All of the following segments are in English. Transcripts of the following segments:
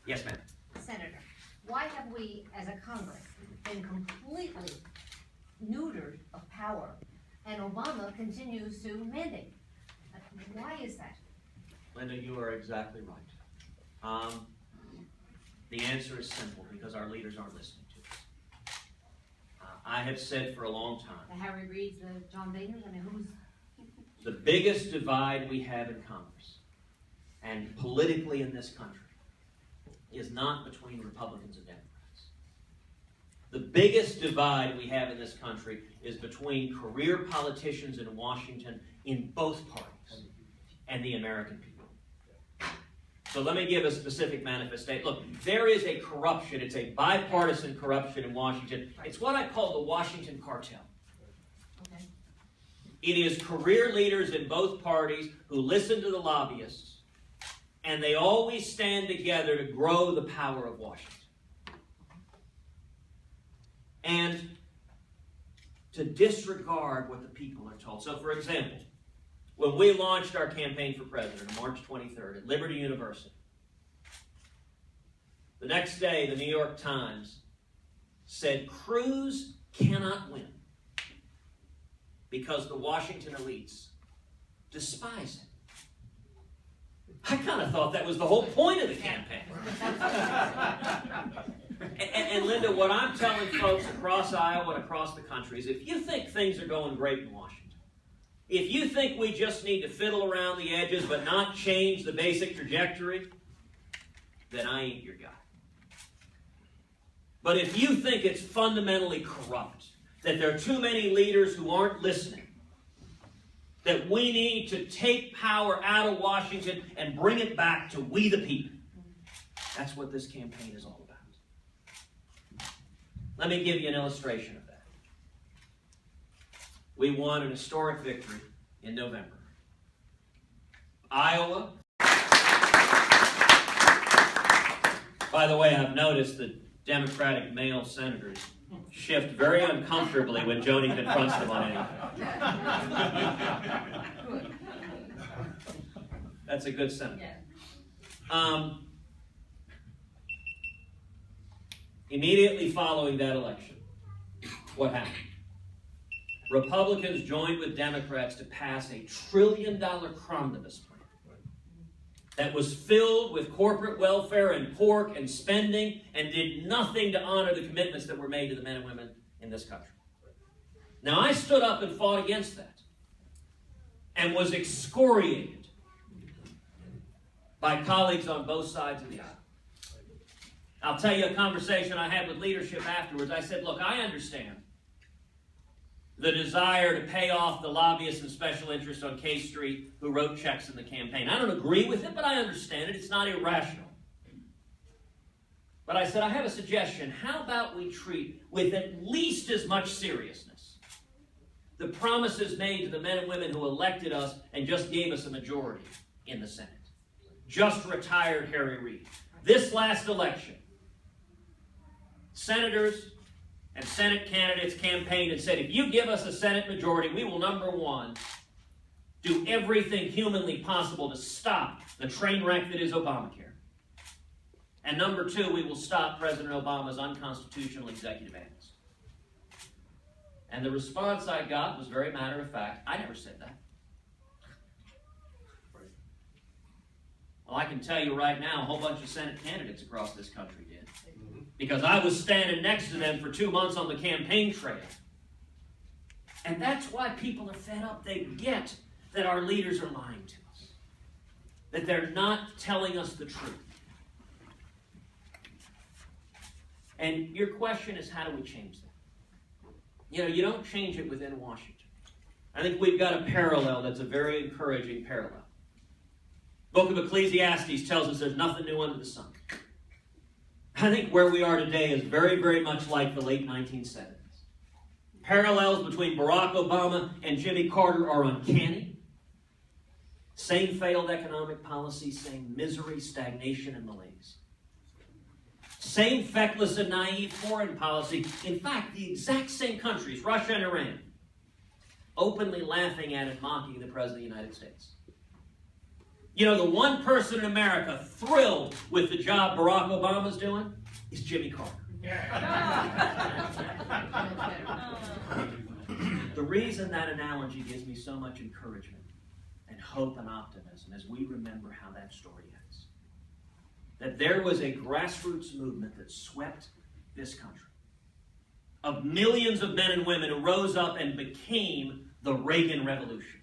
Yes, ma'am. Senator, why have we, as a Congress, been completely neutered of power, and Obama continues to mandate? Why is that? Linda, you are exactly right. The answer is simple, because our leaders aren't listening to us. I have said for a long time, The Harry Reids, the John Boehners, I mean, who's... the biggest divide we have in Congress and politically in this country is not between Republicans and Democrats. The biggest divide we have in this country is between career politicians in Washington in both parties and the American people. So let me give a specific manifestation. Look, there is a corruption. It's a bipartisan corruption in Washington. It's what I call the Washington cartel. Okay. It is career leaders in both parties who listen to the lobbyists, and they always stand together to grow the power of Washington. And to disregard what the people are told. So, for example, when we launched our campaign for president on March 23rd at Liberty University, the next day the New York Times said Cruz cannot win because the Washington elites despise him. I kind of thought that was the whole point of the campaign. And Linda, what I'm telling folks across Iowa and across the country is if you think things are going great in Washington, if you think we just need to fiddle around the edges but not change the basic trajectory, then I ain't your guy. But if you think it's fundamentally corrupt, that there are too many leaders who aren't listening, that we need to take power out of Washington and bring it back to we the people, that's what this campaign is all about. Let me give you an illustration of that. We won an historic victory in November. Iowa. By the way, I've noticed that Democratic male senators shift very uncomfortably when Joni confronts them on anything. That's a good senator. Immediately following that election, what happened? Republicans joined with Democrats to pass a $1 trillion omnibus plan that was filled with corporate welfare and pork and spending and did nothing to honor the commitments that were made to the men and women in this country. Now, I stood up and fought against that and was excoriated by colleagues on both sides of the aisle. I'll tell you a conversation I had with leadership afterwards. I said, look, I understand the desire to pay off the lobbyists and special interests on K Street who wrote checks in the campaign. I don't agree with it, but I understand it. It's not irrational. But I said, I have a suggestion. How about we treat with at least as much seriousness the promises made to the men and women who elected us and just gave us a majority in the Senate? Just retired Harry Reid. This last election, senators and Senate candidates campaigned and said, if you give us a Senate majority, we will, number one, do everything humanly possible to stop the train wreck that is Obamacare. And number two, we will stop President Obama's unconstitutional executive acts. And the response I got was very matter of fact. I never said that. Well, I can tell you right now, a whole bunch of Senate candidates across this country did. Because I was standing next to them for 2 months on the campaign trail. And that's why people are fed up. They get that our leaders are lying to us. That they're not telling us the truth. And your question is, how do we change that? You know, you don't change it within Washington. I think we've got a parallel that's a very encouraging parallel. Book of Ecclesiastes tells us there's nothing new under the sun. I think where we are today is very, very much like the late 1970s. Parallels between Barack Obama and Jimmy Carter are uncanny. Same failed economic policy, same misery, stagnation, and malaise. Same feckless and naive foreign policy. In fact, the exact same countries, Russia and Iran, openly laughing at and mocking the President of the United States. You know, the one person in America thrilled with the job Barack Obama's doing is Jimmy Carter. The reason that analogy gives me so much encouragement and hope and optimism as we remember how that story ends. That there was a grassroots movement that swept this country of millions of men and women who rose up and became the Reagan Revolution.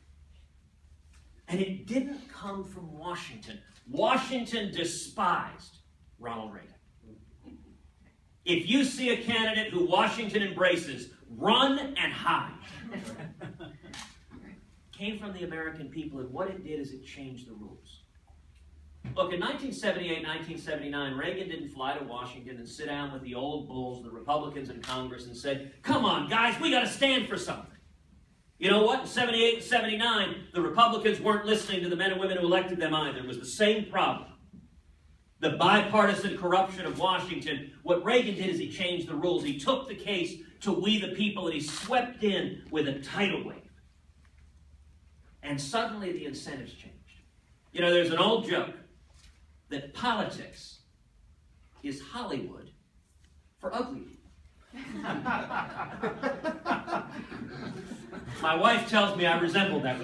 And it didn't come from Washington. Washington despised Ronald Reagan. If you see a candidate who Washington embraces, run and hide. Came from the American people, and what it did is it changed the rules. Look, in 1978, 1979, Reagan didn't fly to Washington and sit down with the old bulls, the Republicans in Congress, and said, come on, guys, we got to stand for something. You know what? In 78 and 79, the Republicans weren't listening to the men and women who elected them either. It was the same problem. The bipartisan corruption of Washington. What Reagan did is he changed the rules. He took the case to we the people, and he swept in with a tidal wave. And suddenly the incentives changed. You know, there's an old joke that politics is Hollywood for ugly people. My wife tells me I resemble that.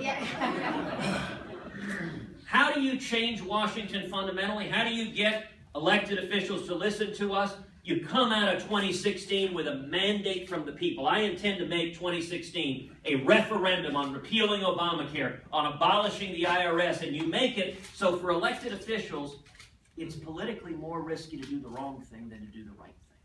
How do you change Washington fundamentally? How do you get elected officials to listen to us? You come out of 2016 with a mandate from the people. I intend to make 2016 a referendum on repealing Obamacare, on abolishing the IRS, and you make it so for elected officials, it's politically more risky to do the wrong thing than to do the right thing.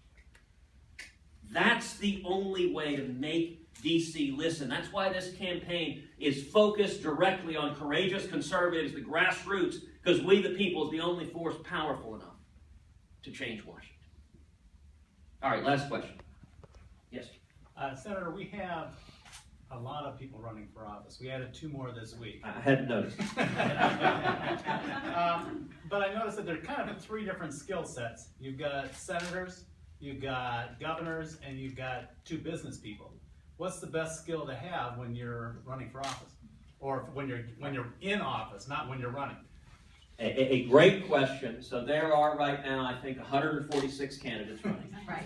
That's the only way to make D.C. listen. That's why this campaign is focused directly on courageous conservatives, the grassroots, because we the people is the only force powerful enough to change Washington. All right, last question. Yes? Senator, we have a lot of people running for office. We added 2 more this week. I hadn't noticed. But I noticed that they're kind of 3 different skill sets. You've got senators, you've got governors, and you've got 2 business people. What's the best skill to have when you're running for office? Or when you're in office, not when you're running? A great question. So there are right now, I think, 146 candidates running. Right.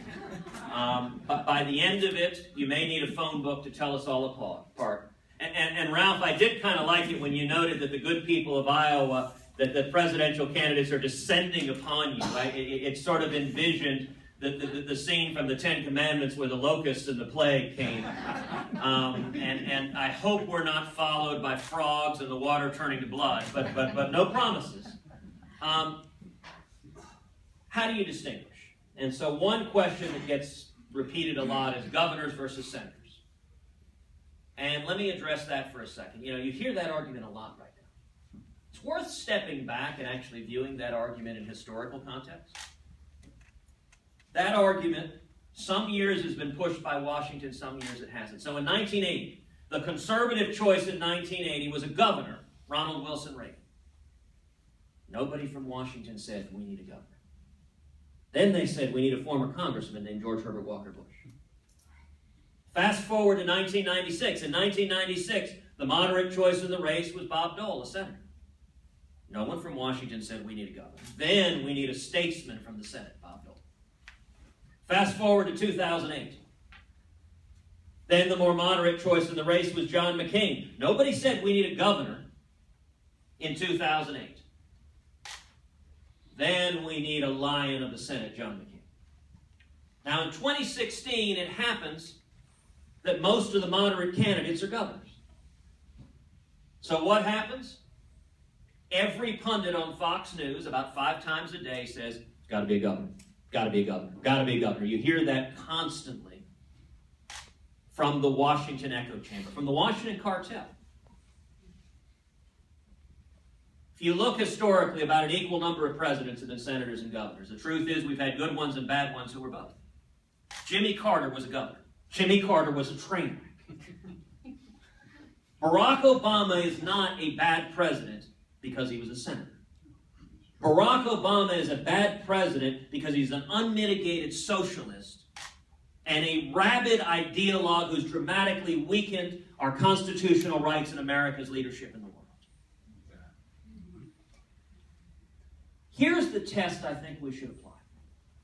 But by the end of it, you may need a phone book to tell us all apart. And Ralph, I did kind of like it when you noted that the good people of Iowa, that the presidential candidates are descending upon you. Right? It sort of envisioned the scene from the Ten Commandments where the locusts and the plague came. And I hope we're not followed by frogs and the water turning to blood, but no promises. How do you distinguish? And so one question that gets repeated a lot is governors versus senators. And let me address that for a second. You know, you hear that argument a lot right now. It's worth stepping back and actually viewing that argument in historical context. That argument, some years has been pushed by Washington, some years it hasn't. So in 1980, the conservative choice in 1980 was a governor, Ronald Wilson Reagan. Nobody from Washington said, we need a governor. Then they said, we need a former congressman named George Herbert Walker Bush. Fast forward to 1996. In 1996, the moderate choice in the race was Bob Dole, a senator. No one from Washington said, we need a governor. Then we need a statesman from the Senate, Bob Dole. Fast forward to 2008. Then the more moderate choice in the race was John McCain. Nobody said we need a governor in 2008. Then we need a lion of the Senate, John McCain. Now in 2016, it happens that most of the moderate candidates are governors. So what happens? Every pundit on Fox News about 5 times a day says, it's got to be a governor. Got to be a governor. Got to be a governor. You hear that constantly from the Washington echo chamber, from the Washington cartel. If you look historically, about an equal number of presidents have been senators and governors. The truth is we've had good ones and bad ones who were both. Jimmy Carter was a governor. Jimmy Carter was a train wreck. Barack Obama is not a bad president because he was a senator. Barack Obama is a bad president because he's an unmitigated socialist and a rabid ideologue who's dramatically weakened our constitutional rights and America's leadership in the world. Here's the test I think we should apply.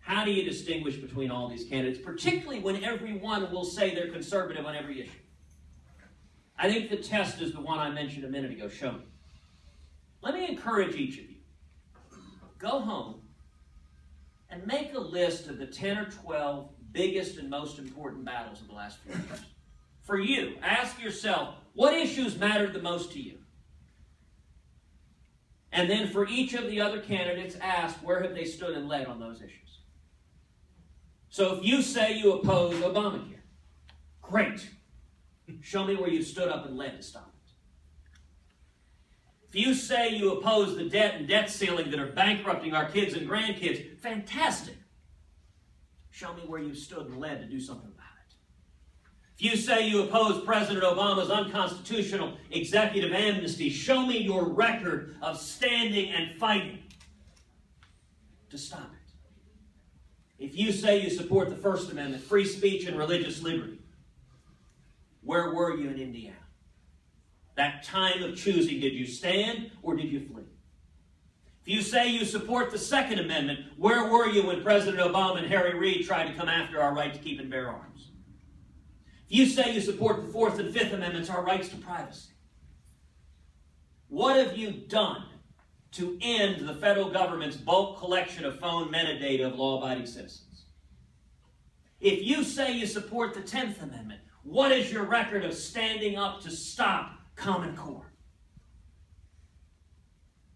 How do you distinguish between all these candidates, particularly when everyone will say they're conservative on every issue? I think the test is the one I mentioned a minute ago. Show me. Let me encourage each of you. Go home and make a list of the 10 or 12 biggest and most important battles of the last few years. For you, ask yourself, what issues mattered the most to you? And then for each of the other candidates, ask, where have they stood and led on those issues? So if you say you oppose Obamacare, great. Show me where you stood up and led to stop it. If you say you oppose the debt and debt ceiling that are bankrupting our kids and grandkids, fantastic. Show me where you stood and led to do something about it. If you say you oppose President Obama's unconstitutional executive amnesty, show me your record of standing and fighting to stop it. If you say you support the First Amendment, free speech and religious liberty, where were you in Indiana? That time of choosing, did you stand or did you flee? If you say you support the Second Amendment, where were you when President Obama and Harry Reid tried to come after our right to keep and bear arms? If you say you support the Fourth and Fifth Amendments, our rights to privacy, what have you done to end the federal government's bulk collection of phone metadata of law-abiding citizens? If you say you support the 10th Amendment, what is your record of standing up to stop Common Core?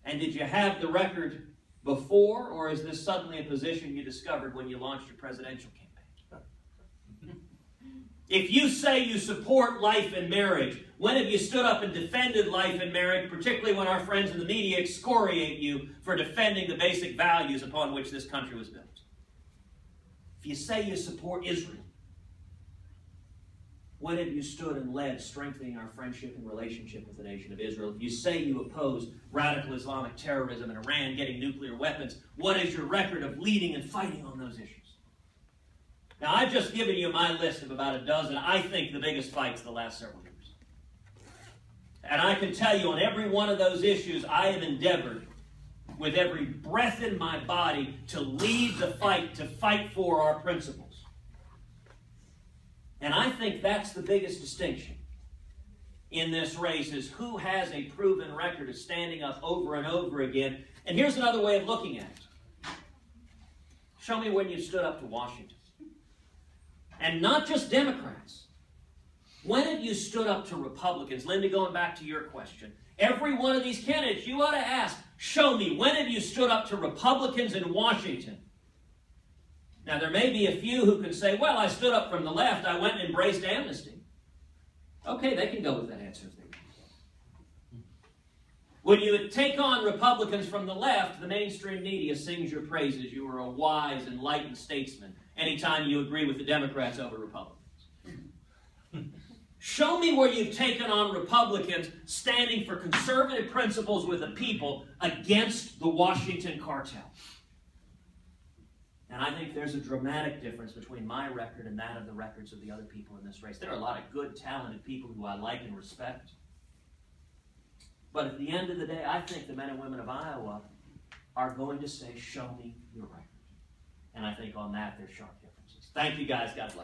And did you have the record before, or is this suddenly a position you discovered when you launched your presidential campaign? If you say you support life and marriage, when have you stood up and defended life and marriage, particularly when our friends in the media excoriate you for defending the basic values upon which this country was built? If you say you support Israel, when have you stood and led strengthening our friendship and relationship with the nation of Israel? If you say you oppose radical Islamic terrorism and Iran getting nuclear weapons, what is your record of leading and fighting on those issues? Now, I've just given you my list of about a dozen, I think, the biggest fights the last several years. And I can tell you on every one of those issues, I have endeavored with every breath in my body to lead the fight, to fight for our principles. And I think that's the biggest distinction in this race, is who has a proven record of standing up over and over again. And here's another way of looking at it. Show me when you stood up to Washington. And not just Democrats. When have you stood up to Republicans? Linda, going back to your question. Every one of these candidates, you ought to ask, show me, when have you stood up to Republicans in Washington? Now, there may be a few who can say, well, I stood up from the left. I went and embraced amnesty. Okay, they can go with that answer if they want. When you take on Republicans from the left, the mainstream media sings your praises. You are a wise, enlightened statesman anytime you agree with the Democrats over Republicans. Show me where you've taken on Republicans standing for conservative principles with the people against the Washington cartel. And I think there's a dramatic difference between my record and that of the records of the other people in this race. There are a lot of good, talented people who I like and respect. But at the end of the day, I think the men and women of Iowa are going to say, show me your record. And I think on that, there's sharp differences. Thank you, guys. God bless.